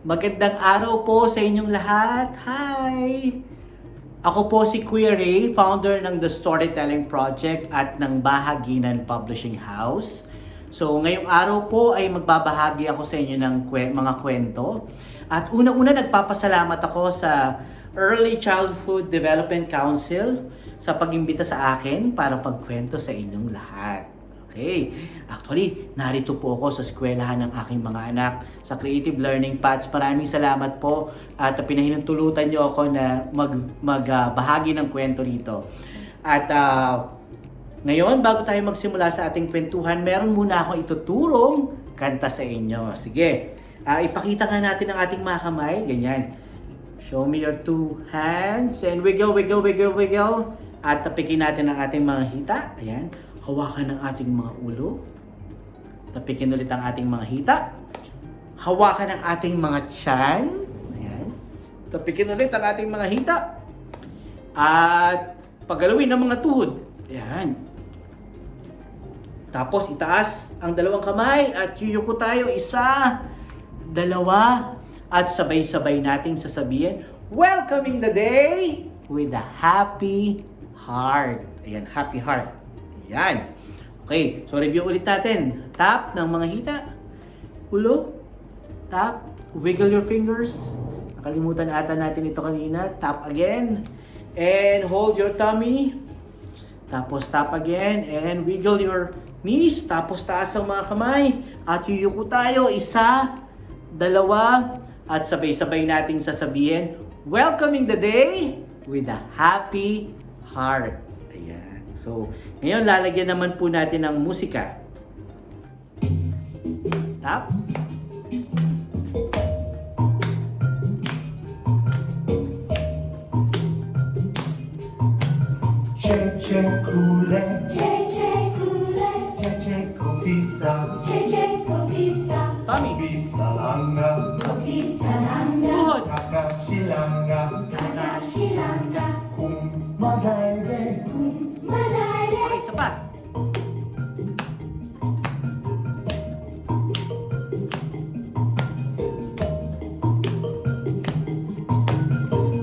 Magandang araw po sa inyong lahat. Hi! Ako po si Kuya Ray, founder ng The Storytelling Project at ng Bahaginan Publishing House. So ngayong araw po ay magbabahagi ako sa inyo ng mga kwento. At unang-una nagpapasalamat ako sa Early Childhood Development Council sa pag-imbita sa akin para pagkwento sa inyong lahat. Okay. Actually, narito po ako sa eskwelahan ng aking mga anak sa Creative Learning Paths. Maraming salamat po at pinahinutulutan niyo ako na magbahagi ng kwento rito. At ngayon, bago tayo magsimula sa ating kwentuhan, meron muna akong ituturong kanta sa inyo. Sige, ipakita nga natin ang ating mga kamay. Ganyan. Show me your two hands and wiggle, wiggle, wiggle, wiggle. At tapikin natin ang ating mga hita. Ayan. Hawakan ang ating mga ulo. Tapikin ulit ang ating mga hita. Hawakan ang ating mga tiyan. Ayan. Tapikin ulit ang ating mga hita. At paggalawin ang mga tuhod. Ayan. Tapos itaas ang dalawang kamay at yuyuko tayo. Isa, dalawa, at sabay-sabay nating sasabihin, welcoming the day with a happy heart. Ayan, happy heart. Yan. Okay, so review ulit natin. Tap ng mga hita. Ulo. Tap. Wiggle your fingers. Nakalimutan ata natin ito kanina. Tap again. And hold your tummy. Tapos tap again. And wiggle your knees. Tapos taas ang mga kamay. At yuyuko tayo. Isa, dalawa, at sabay-sabay nating sasabihin, welcoming the day with a happy heart. Ayan. So, ngayon lalagyan naman po natin ng musika. Tap. Cheche kule, Cheche kule, cheche kofisa, cheche kofisa, Tommy. kofisa langa, kofisa langa, Tuhod. kakashilanga, kakashilanga, kung madaire, madare, Okay, isa pa.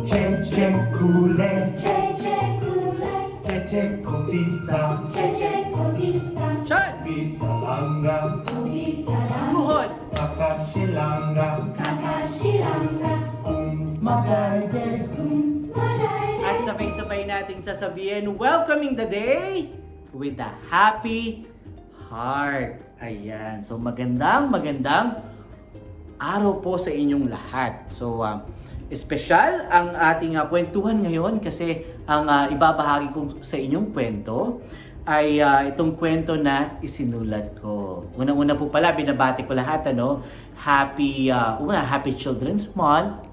cheche kule, cheche kule, cheche kofisa, cheche kofisa, Chan. kofisa langa, kofisa langa, Tuhod. kakashilanga, kakashilanga, kung madaire, madare, At sabay-sabay nating sasabihin, welcoming the day with a happy heart. Ayan. So magandang araw po sa inyong lahat. So espesyal ang ating kwentuhan ngayon kasi ang ibabahagi ko sa inyong kwento ay itong kwento na isinulat ko. Unang-una po pala, binabati ko lahat, Happy Children's Month.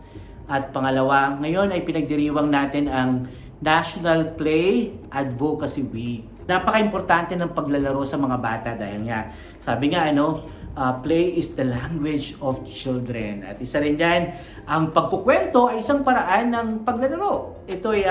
At pangalawa, ngayon ay pinagdiriwang natin ang National Play Advocacy Week. Napaka-importante ng paglalaro sa mga bata dahil nga, sabi nga play is the language of children. At isa rin dyan, ang pagkukwento ay isang paraan ng paglalaro. Ito ay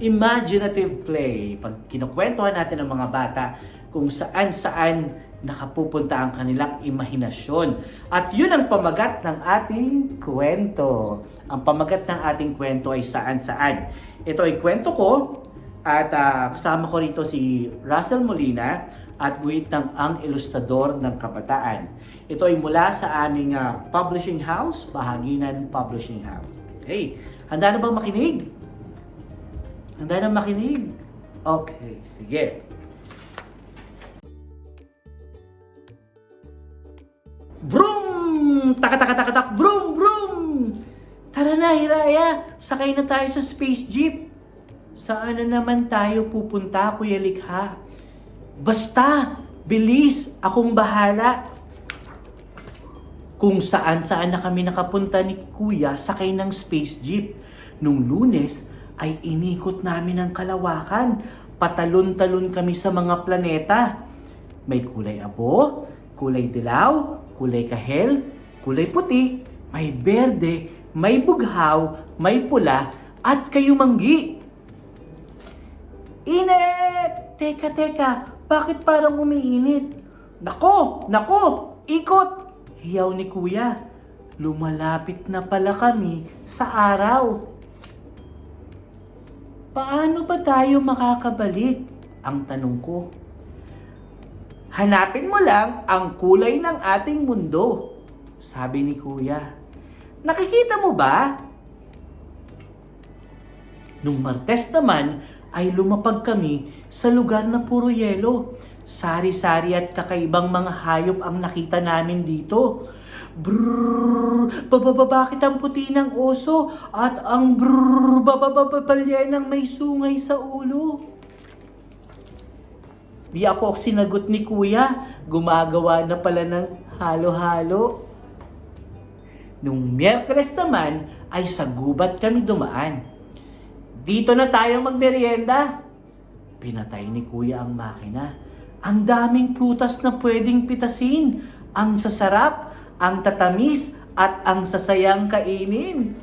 imaginative play. Pag kinukwentuhan natin ang mga bata kung saan-saan nakapupunta ang kanilang imahinasyon. At yun ang pamagat ng ating kwento. Ang pamagat ng ating kwento ay saan-saan. Ito ay kwento ko at kasama ko rito si Russell Molina at buwitang ang ilustrador ng kabataan. Ito ay mula sa aming publishing house, Bahaginan Publishing House. Okay, handa na bang makinig? Handa na makinig? Okay, sige. Vroom! Taka-taka-taka-tak! Vroom! Vroom! Tara na, Hiraya! Sakay na tayo sa space jeep! Saan na naman tayo pupunta, Kuya Likha? Basta! Bilis! Akong bahala! Kung saan-saan na kami nakapunta ni Kuya sakay ng space jeep. Nung Lunes ay inikot namin ang kalawakan. Patalon-talon kami sa mga planeta. May kulay abo, kulay dilaw, kulay kahel, kulay puti, may berde, may bughaw, may pula, at kayumanggi. Init! Teka, bakit parang umiinit? Nako! Ikot! Hiyaw ni Kuya. lumalapit na pala kami sa araw. Paano ba tayo makakabalik? Ang tanong ko. Hanapin mo lang ang kulay ng ating mundo, sabi ni Kuya. Nakikita mo ba? Nung Martes naman ay lumapag kami sa lugar na puro yelo. Sari-sari at kakaibang mga hayop ang nakita namin dito. Brrrr, bakit ang puti ng oso at ang brrrr, balyenang may sungay sa ulo? Di ako sinagot ni Kuya, gumagawa na pala ng halo-halo. Nung Miyerkules naman ay sa gubat kami dumaan. Dito na tayo magmerienda. Pinatay ni Kuya ang makina. Ang daming prutas na pwedeng pitasin. Ang sasarap, ang tatamis, at ang sasayang kainin.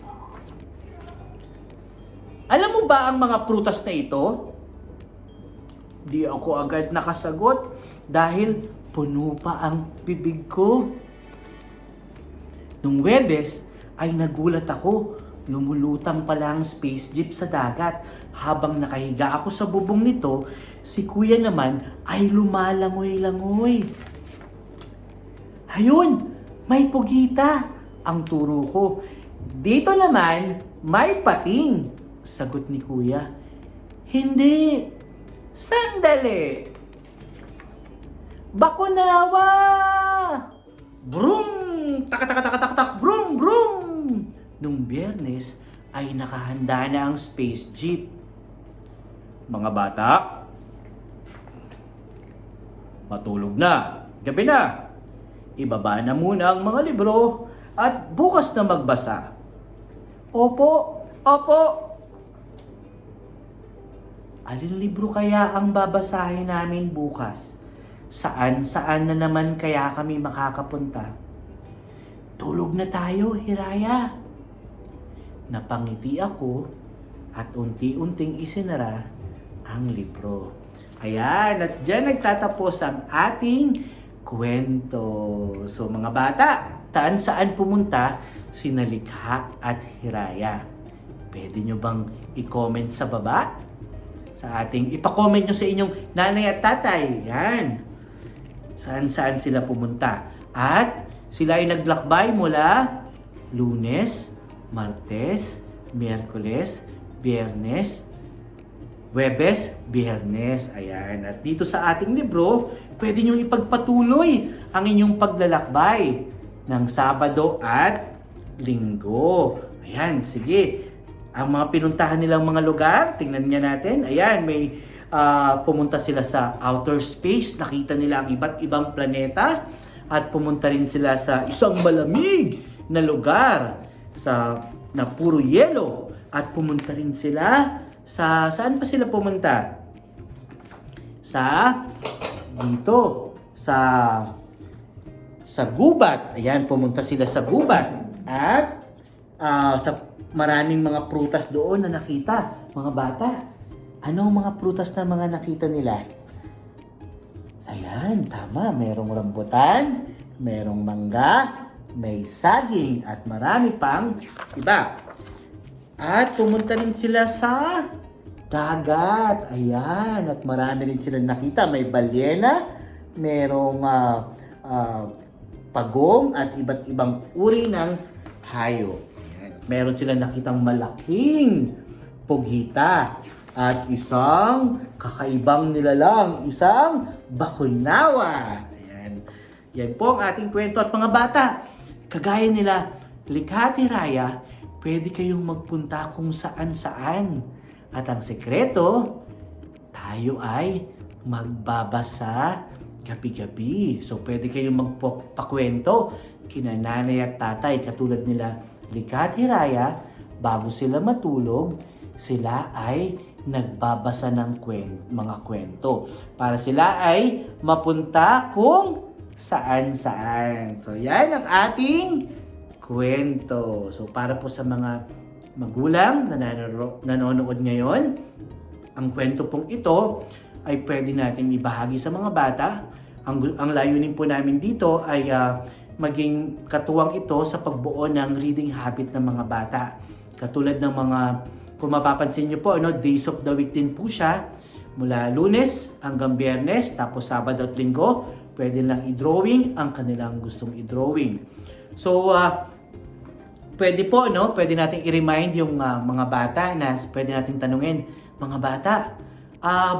Alam mo ba ang mga prutas na ito? Di ako agad nakasagot dahil puno pa ang bibig ko. Nung Huwebes ay nagulat ako. Lumulutang pala ang space jeep sa dagat. Habang nakahiga ako sa bubong nito, si Kuya naman ay lumalangoy-langoy. Ayun, may pugita, ang turo ko. Dito naman, may pating, sagot ni Kuya. Hindi, sandali. Bakunawa! Brum! Tak, brum, brum! Nung Biyernes ay nakahanda na ang space jeep. Mga bata, matulog na. Gabi na. Ibaba na muna ang mga libro at bukas na magbasa. Opo, opo. Alin libro kaya ang babasahin namin bukas? Saan na naman kaya kami makakapunta? Tulog na tayo, Hiraya. Napangiti ako at unti-unting isinara ang libro. Ayan, at dyan nagtatapos ang ating kwento. So mga bata, saan pumunta sina Likha at Hiraya? Pwede nyo bang i-comment sa baba? Ipa-comment nyo sa inyong nanay at tatay. Yan. Saan sila pumunta? At sila ay naglakbay mula Lunes, Martes, Miyerkules, Biyernes, Huwebes, Biyernes. Ayan. At dito sa ating libro, pwede nyo ipagpatuloy ang inyong paglalakbay ng Sabado at Linggo. Ayan, sige. Ang mga pinuntahan nilang mga lugar, tingnan niya natin. Ayan, may pumunta sila sa outer space. Nakita nila ang iba't ibang planeta. At pumunta rin sila sa isang malamig na lugar na puro yelo. At pumunta rin sila saan pa sila pumunta? Sa gubat. Ayan, pumunta sila sa gubat. At sa maraming mga prutas doon na nakita. Mga bata, ano ang mga prutas na mga nakita nila? Ayan, tama. Merong rambutan, merong mangga, may saging, at marami pang iba. At pumunta rin sila sa dagat. Ayan, at marami rin sila nakita. May balyena, merong pagong, at iba't ibang uri ng hayop. Ayan. Meron sila nakitang malaking pugita at isang kakaibang nilalang, isang bakunawa. Ayan. Yan po ang ating kwento. At mga bata, kagaya nila Likha at Hiraya, pwede kayong magpunta kung saan-saan. At ang sekreto, tayo ay magbabasa gabi-gabi. So pwede kayong magpakwento kina nanay at tatay. Katulad nila Likha at Hiraya, bago sila matulog, sila ay nagbabasa ng mga kwento. Para sila ay mapunta kung saan-saan. So yan ang ating kwento. So para po sa mga magulang na nanonood ngayon, ang kwento pong ito ay pwede natin ibahagi sa mga bata. Ang layunin po namin dito ay maging katuwang ito sa pagbuo ng reading habit ng mga bata. Katulad ng mga, kung mapapansin nyo po, days of the week din po siya. Mula Lunes hanggang Biyernes, tapos Sabado at Linggo, pwede lang i-drawing ang kanilang gustong i-drawing. So, pwede po, pwede nating i-remind yung mga bata na pwede nating tanungin, mga bata,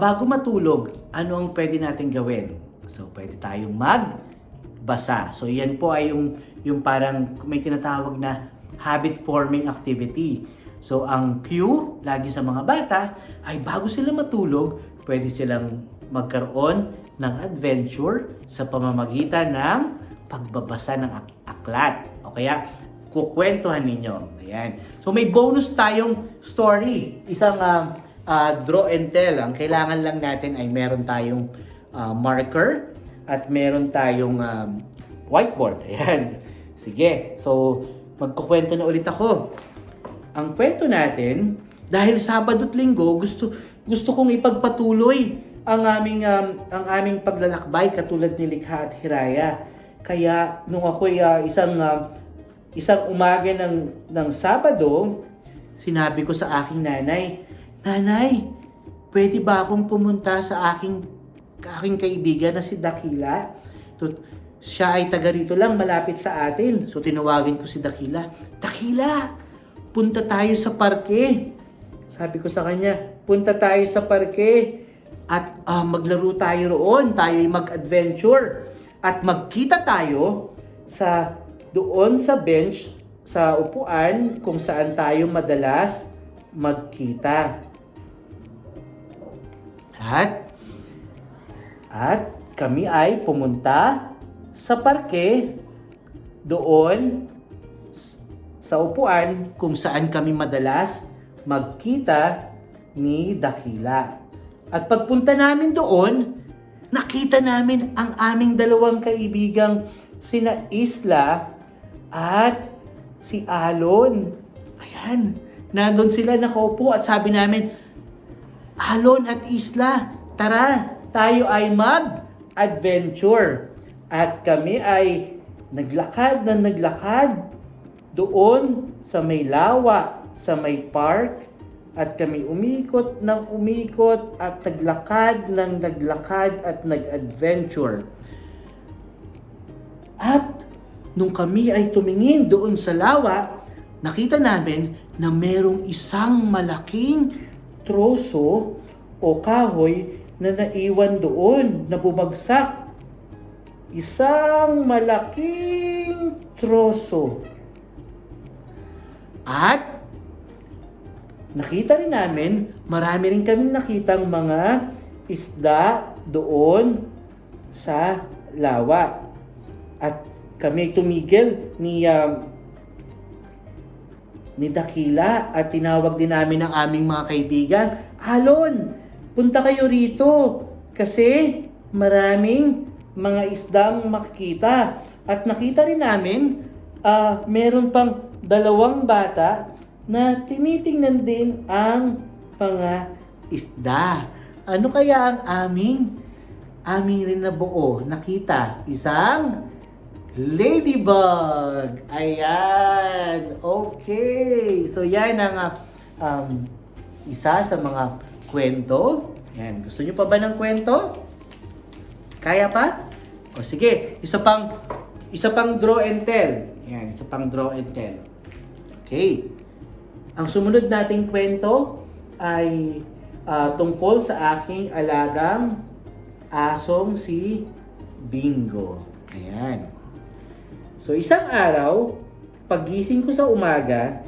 bago matulog, ano ang pwede nating gawin? So, pwede tayong magbasa. So, yan po ay yung parang may tinatawag na habit-forming activity. So, ang cue lagi sa mga bata ay bago sila matulog, pwede silang magkaroon ng adventure sa pamamagitan ng pagbabasa ng aklat. O kaya, kukwentuhan ninyo. Ayan. So, may bonus tayong story. Isang draw and tell. Ang kailangan lang natin ay meron tayong marker at meron tayong whiteboard. Ayan. Sige. So, magkukwento na ulit ako. Ang kwento natin, dahil Sabado at Linggo, gusto kong ipagpatuloy ang aming paglalakbay katulad ni Likha at Hiraya. Kaya nung ako'y isang umaga ng Sabado, sinabi ko sa aking nanay, "Nanay, pwede ba akong pumunta sa aking kaibigan na si Dakila? Siya ay taga rito lang, malapit sa atin." So tinawagin ko si Dakila, "Dakila, punta tayo sa parke." Sabi ko sa kanya, "Punta tayo sa parke at maglaro tayo roon, tayo ay mag-adventure at magkita tayo doon sa bench, sa upuan kung saan tayo madalas magkita." At kami ay pumunta sa parke doon sa upuan kung saan kami madalas magkita ni Dakila. At pagpunta namin doon, nakita namin ang aming dalawang kaibigang sina Isla at si Alon. Ayan, nandun sila nakaupo at sabi namin, "Alon at Isla, tara, tayo ay mag-adventure." At kami ay naglakad doon sa may lawa, sa may park, at kami umikot at naglakad at nag-adventure. At nung kami ay tumingin doon sa lawa, nakita namin na merong isang malaking troso o kahoy na naiwan doon, na bumagsak. Isang malaking troso. At nakita rin namin, marami rin kaming nakitang mga isda doon sa lawa. At kami tumigil ni Dakila at tinawag din namin ang aming mga kaibigan, "Alon, punta kayo rito kasi maraming mga isdang makikita." At nakita rin namin, meron pang 2 bata na tinitingnan din ang mga isda. Ano kaya ang aming rin na buo? Nakita, isang ladybug. Ayan. Okay. So yan ang isa sa mga kwento. Yan. Gusto niyo pa ba ng kwento? Kaya pa? O sige, isa pang draw and tell. Yan, isa pang draw and tell. Okay. Ang sumunod nating kwento ay tungkol sa aking alagang asong si Bingo. Ayan. So isang araw, paggising ko sa umaga,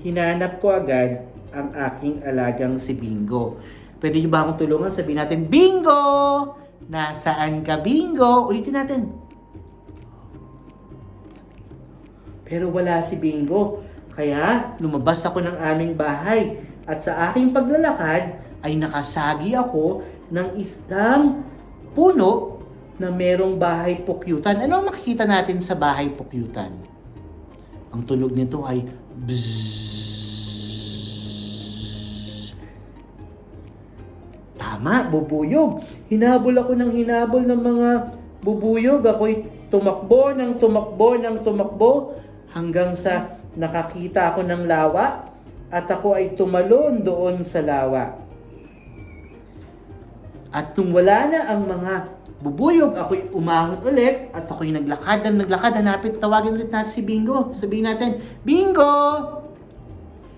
hinanap ko agad ang aking alagang si Bingo. Pwede niyo ba akong tulungan? Sabihin natin, "Bingo! Nasaan ka, Bingo?" Ulitin natin. Pero wala si Bingo. Kaya lumabas ako ng aming bahay at sa aking paglalakad ay nakasagi ako ng isang puno na merong bahay pukyutan. Ano ang makikita natin sa bahay pukyutan? Ang tunog nito ay bzzz. Tama, bubuyog. Hinabol ako ng mga bubuyog. Ako'y tumakbo ng tumakbo ng tumakbo hanggang sa nakakita ako ng lawa at ako ay tumalon doon sa lawa. At nung wala na ang mga bubuyog, ako'y umahon ulit at ako'y naglakad, hanapin, tawagin ulit natin si Bingo. Sabihin natin, Bingo!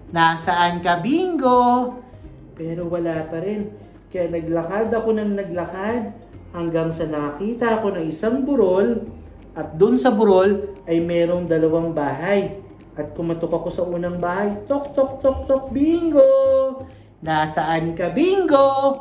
Nasaan ka, Bingo? Pero wala pa rin. Kaya naglakad ako ng naglakad hanggang sa nakita ako ng isang burol at dun sa burol ay merong 2 bahay. At kumatok ako sa unang bahay, tok, tok, tok, tok, Bingo! Nasaan ka, Bingo?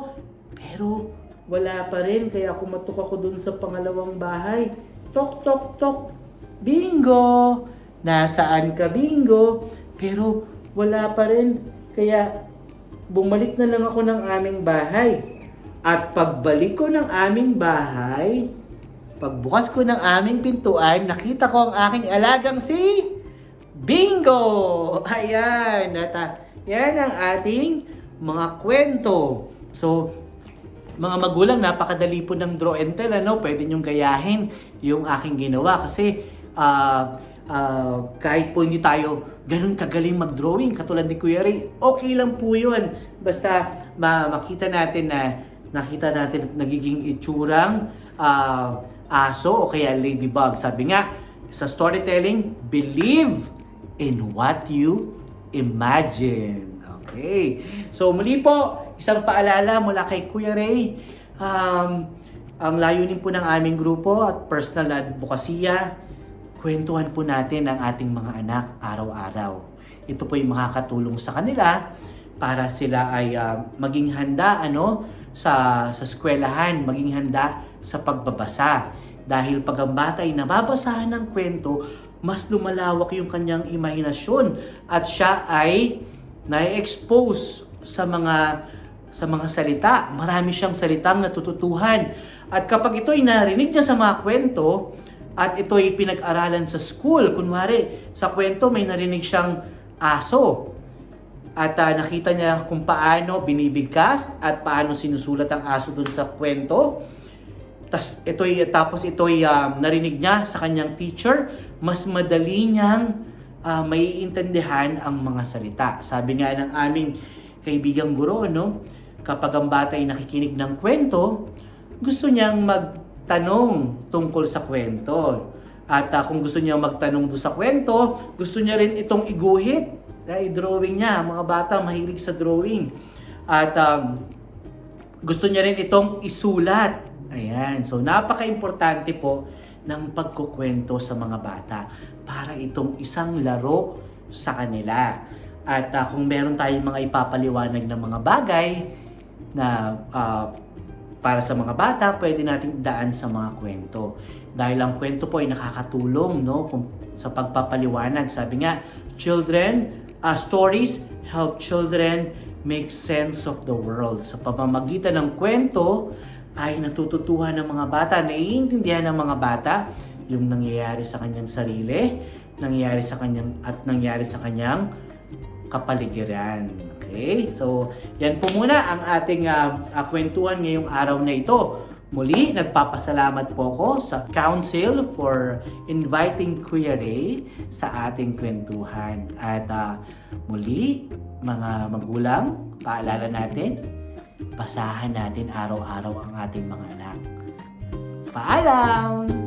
Pero wala pa rin, kaya kumatok ako dun sa pangalawang bahay. Tok, tok, tok, Bingo! Nasaan ka, Bingo? Pero wala pa rin, kaya bumalik na lang ako ng aming bahay. At pagbalik ko ng aming bahay, pagbukas ko ng aming pintuan, nakita ko ang aking alagang si Bingo! Ayan! Yan ang ating mga kwento. So, mga magulang, napakadali po ng draw and tell, ano? Pwede nyong gayahin yung aking ginawa kasi kahit po hindi tayo ganun kagaling mag-drawing katulad ni Kuya Ray, okay lang po yun. Basta makita natin na nagiging itsurang aso o kaya ladybug. Sabi nga, sa storytelling, believe in what you imagine. Okay. So muli po, isang paalala mula kay Kuya Ray. Ang layunin po ng aming grupo at personal advokasya, kwentuhan po natin ang ating mga anak araw-araw. Ito po yung makakatulong sa kanila para sila ay maging handa sa eskwelahan, maging handa sa pagbabasa. Dahil pag ang bata ay nababasahan ng kwento, mas lumalawak yung kanyang imahinasyon at siya ay na-expose sa mga salita. Marami siyang salitang natututuhan. At kapag ito'y narinig niya sa mga kwento at ito'y pinag-aralan sa school, kunwari sa kwento may narinig siyang aso at nakita niya kung paano binibigkas at paano sinusulat ang aso dun sa kwento. Tapos ito'y narinig niya sa kanyang teacher, mas madali niyang maiintindihan ang mga salita. Sabi nga ng aming kaibigang guro, kapag ang bata ay nakikinig ng kwento, gusto niyang magtanong tungkol sa kwento. At kung gusto niyang magtanong doon sa kwento, gusto niya rin itong iguhit. I-drawing niya. Mga bata mahilig sa drawing. At gusto niya rin itong isulat. Ayan. So, napaka-importante po ng pagkukwento sa mga bata para itong isang laro sa kanila. At kung meron tayong mga ipapaliwanag ng mga bagay na para sa mga bata, pwede nating daan sa mga kwento. Dahil ang kwento po ay nakakatulong sa pagpapaliwanag. Sabi nga, stories help children make sense of the world. Sa pamamagitan ng kwento ay natututuhan ng mga bata, naiintindihan ng mga bata yung nangyayari sa kanyang sarili, nangyayari sa kanyang kapaligiran. Okay? So, yan po muna ang ating kwentuhan ngayong araw na ito. Muli, nagpapasalamat po ako sa Council for inviting Kuya Ray sa ating kwentuhan. At muli, mga magulang, paalala natin, basahan natin araw-araw ang ating mga anak. Paalam!